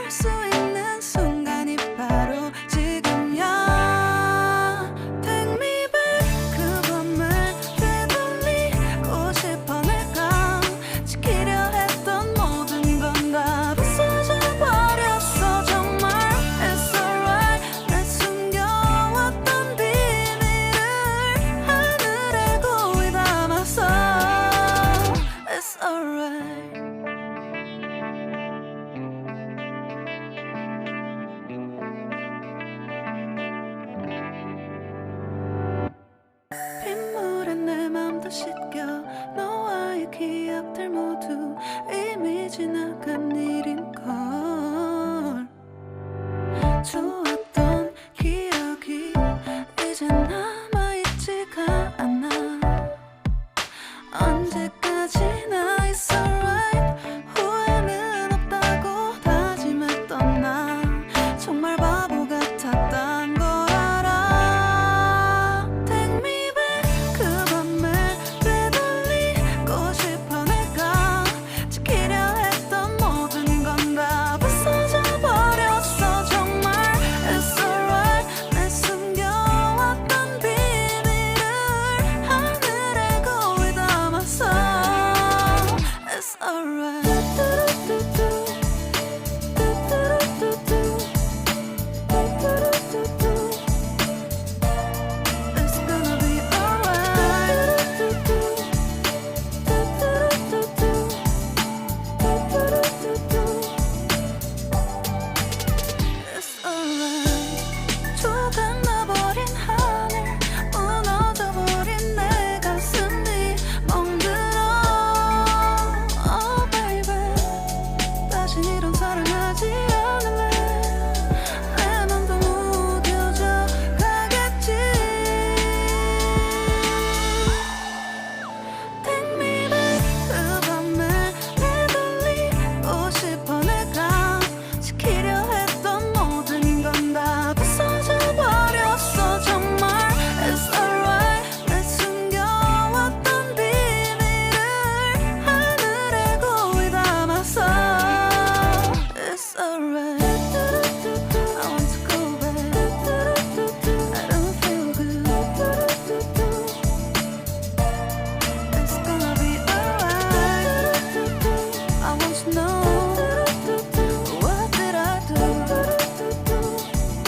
멈출 수 있는 순간이 바로 지금이야. Take me back. 그 밤을 되돌리고 싶어. 내가 지키려 했던 모든 건 다 부서져 버렸어. 정말 It's alright. 내 숨겨왔던 비밀을 하늘에 고이 담았어. It's alright. 빗물에 내 맘도 씻겨. 너와의 기억들 모두 이미 지나간 일인걸.